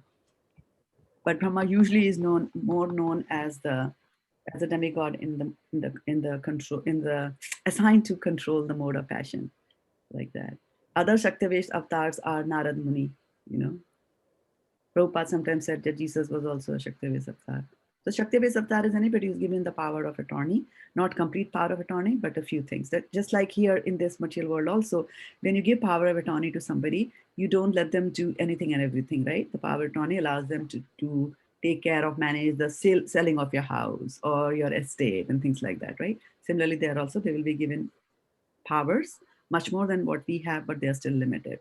But Brahma usually is more known as a demigod assigned to control the mode of passion, like that. Other Shaktivesh avatars are Narad Muni, you know. Prabhupada sometimes said that Jesus was also a Shakti-based avatar. So Shakti-based avatar is anybody who's given the power of attorney, not complete power of attorney, but a few things. That just like here in this material world also, when you give power of attorney to somebody, you don't let them do anything and everything, right? The power of attorney allows them to take care of, manage the selling of your house or your estate and things like that, right? Similarly, there also, they will be given powers, much more than what we have, but they're still limited.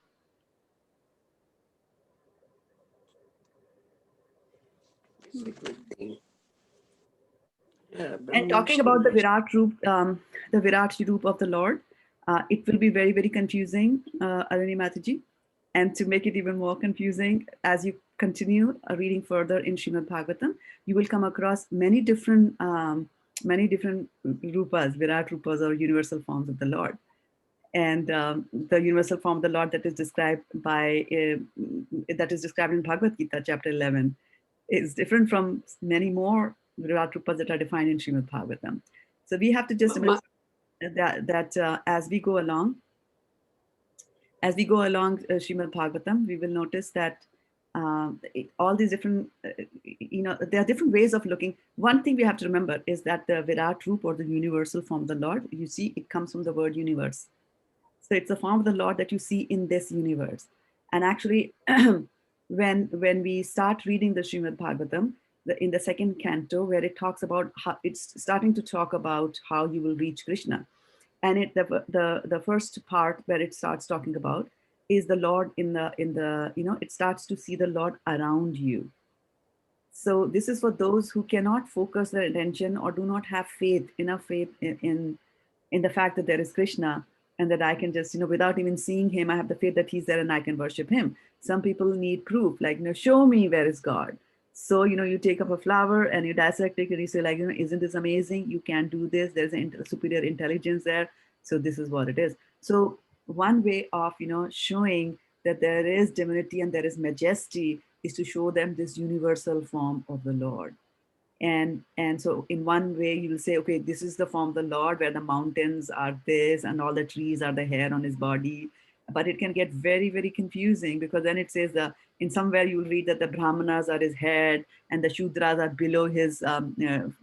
Good thing. Yeah, And talking about the Brahman. Virat Roop of the Lord, it will be very, very confusing, Arani Mataji. And to make it even more confusing, as you continue reading further in Srimad Bhagavatam, you will come across many different rupas, Virat Rupas, or universal forms of the Lord. And the universal form of the Lord that is described in Bhagavad Gita, chapter 11, is different from many more Virat Rupas that are defined in Srimad Bhagavatam. So we have to just remember that as we go along Srimad Bhagavatam, we will notice that all these different, there are different ways of looking. One thing we have to remember is that the Virat Roop, or the universal form of the Lord, you see, it comes from the word universe. So it's the form of the Lord that you see in this universe. And actually, when we start reading the Srimad Bhagavatam, in the second canto, where it talks about how it's starting to talk about how you will reach Krishna. And the first part where it starts talking about is the Lord it starts to see the Lord around you. So this is for those who cannot focus their attention or do not have enough faith in the fact that there is Krishna, and that I can just, without even seeing him, I have the faith that he's there and I can worship him. Some people need proof, like, show me where is God. So, you take up a flower and you dissect it and you say, like, isn't this amazing? You can do this. There's a superior intelligence there. So this is what it is. So one way of, showing that there is divinity and there is majesty is to show them this universal form of the Lord. And so in one way you will say, okay, this is the form of the Lord, where the mountains are this and all the trees are the hair on his body. But it can get very, very confusing, because then it says that in somewhere you'll read that the Brahmanas are his head and the Shudras are below his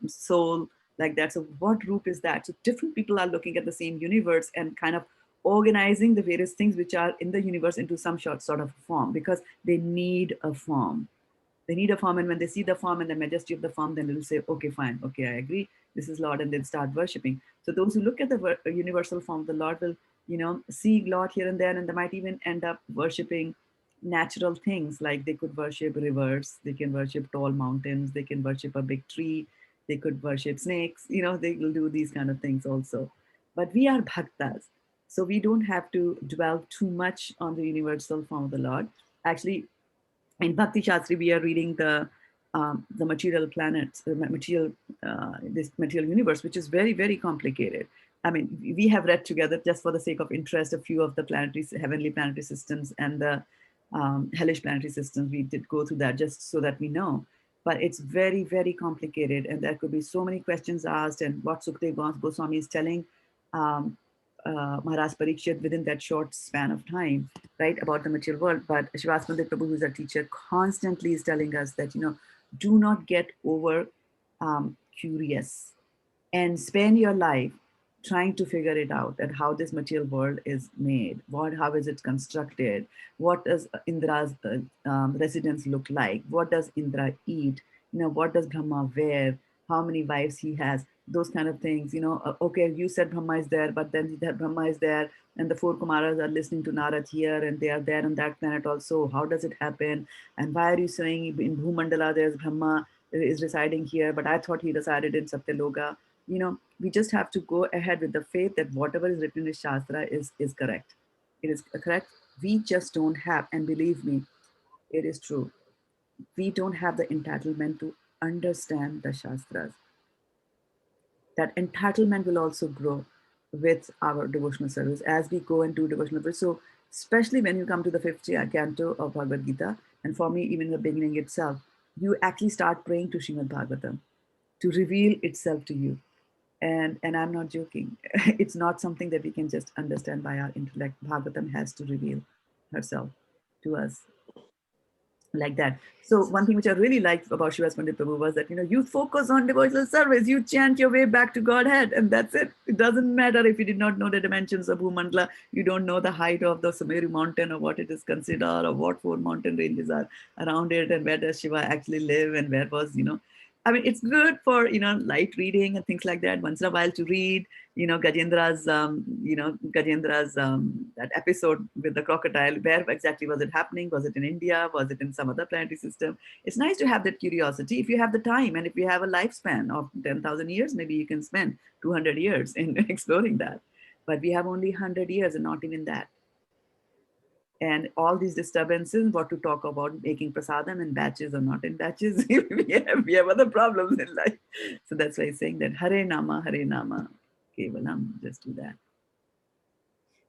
soul, like that. So what group is that? So different people are looking at the same universe and kind of organizing the various things which are in the universe into some sort of form, because they need a form. They need a form, and when they see the form and the majesty of the form, then they'll say, okay, fine, okay, I agree, this is Lord, and then start worshiping. So those who look at the universal form of the Lord will, see Lord here and there, and they might even end up worshiping natural things, like they could worship rivers, they can worship tall mountains, they can worship a big tree, they could worship snakes, they will do these kind of things also. But we are bhaktas, so we don't have to dwell too much on the universal form of the Lord. Actually, in Bhakti Shastri, we are reading the material planets, this material universe, which is very, very complicated. I mean, we have read together, just for the sake of interest, a few of the heavenly planetary systems and the hellish planetary systems. We did go through that just so that we know. But it's very, very complicated, and there could be so many questions asked. And what Sukdev Goswami is telling Maharaj Parikshit within that short span of time, right, about the material world. But Shivasmande Prabhu, who's our teacher, constantly is telling us that, do not get over curious, and spend your life trying to figure it out, that how this material world is made, how is it constructed, what does Indra's residence look like, what does Indra eat, what does Brahma wear, how many wives he has, those kind of things. Okay, you said Brahma is there, but then that Brahma is there and the four Kumaras are listening to Narad here, and they are there on that planet also. How does it happen? And why are you saying in Bhumandala there's Brahma is residing here, but I thought he resided in Satyaloka? We just have to go ahead with the faith that whatever is written in Shastra is correct. It is correct. We just don't have, and believe me, it is true, we don't have the entitlement to understand the Shastras. That entitlement will also grow with our devotional service as we go and do devotional service. So especially when you come to the 50th canto of Bhagavad Gita, and for me, even the beginning itself, you actually start praying to Srimad Bhagavatam to reveal itself to you. And I'm not joking. It's not something that we can just understand by our intellect. Bhagavatam has to reveal herself to us. like that. So one thing which I really liked about Shiva's Pandit Prabhu was that, you focus on devotional service, you chant your way back to Godhead, and that's it. It doesn't matter if you did not know the dimensions of Bhumandla, you don't know the height of the Sumeru mountain or what it is considered or what 4 mountain ranges are around it and where does Shiva actually live and where was, I mean, it's good for, light reading and things like that, once in a while to read, Gajendra's, that episode with the crocodile, where exactly was it happening? Was it in India? Was it in some other planetary system? It's nice to have that curiosity if you have the time and if you have a lifespan of 10,000 years, maybe you can spend 200 years in exploring that. But we have only 100 years and not even that. And all these disturbances, what to talk about making prasadam in batches or not in batches, we have other problems in life. So that's why he's saying that Hare Nama, Kevalam, just do that.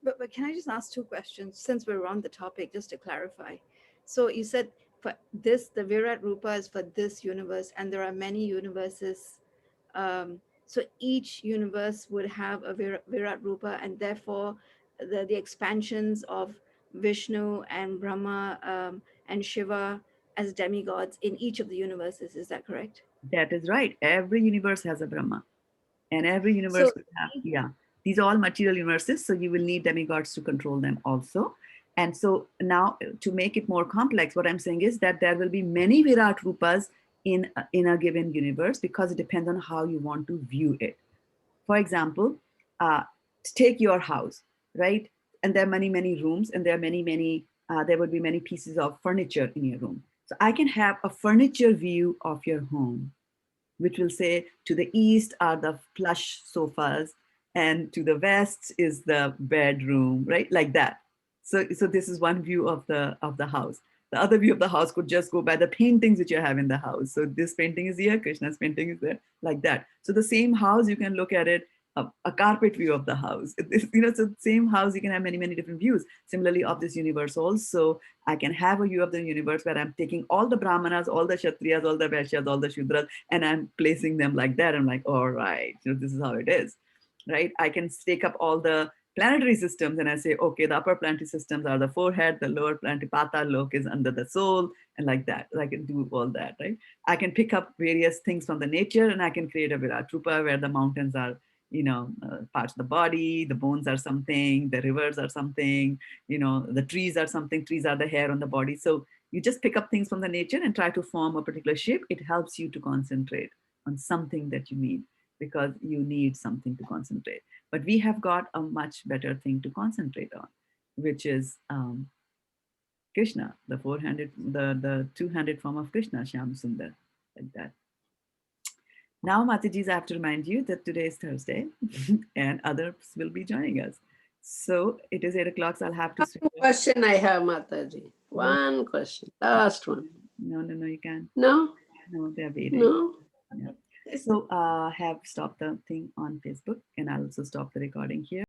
But can I just ask 2 questions since we're on the topic, just to clarify? So you said for this, the Virat Rupa is for this universe, and there are many universes. So each universe would have a Virat Rupa, and therefore the expansions of Vishnu and Brahma and Shiva as demigods in each of the universes. Is that correct? That is right. Every universe has a Brahma. And every universe will have, these are all material universes. So you will need demigods to control them also. And so now to make it more complex, what I'm saying is that there will be many Virat Rupas in a given universe because it depends on how you want to view it. For example, take your house, right? And there are many, many rooms and there are there would be many pieces of furniture in your room. So I can have a furniture view of your home, which will say to the east are the plush sofas and to the west is the bedroom, right? Like that. So this is one view of the house. The other view of the house could just go by the paintings which you have in the house. So this painting is here, Krishna's painting is there, like that. So the same house, you can look at it, a carpet view of the house. So same house, you can have many, many different views. Similarly, of this universe also, I can have a view of the universe where I'm taking all the Brahmanas, all the Kshatriyas, all the Vaishyas, all the Shudras, and I'm placing them like that. I'm like, all right, this is how it is, right? I can take up all the planetary systems and I say, okay, the upper planetary systems are the forehead, the lower planetary Patal Lok is under the soul, and like that. I can do all that, right? I can pick up various things from the nature and I can create a Virat Rupa where the mountains are, parts of the body, the bones are something, the rivers are something, the trees are something, trees are the hair on the body. So you just pick up things from the nature and try to form a particular shape. It helps you to concentrate on something that you need because you need something to concentrate. But we have got a much better thing to concentrate on, which is Krishna, the four-handed, the two-handed form of Krishna, Shyam Sundar, like that. Now, Matajis, I have to remind you that today is Thursday and others will be joining us. So it is 8 o'clock, so I'll have to switch. One question I have, Mataji. One question. Last one. No, you can't. No? No, they're waiting. No? Yeah. So have stopped the thing on Facebook and I'll also stop the recording here.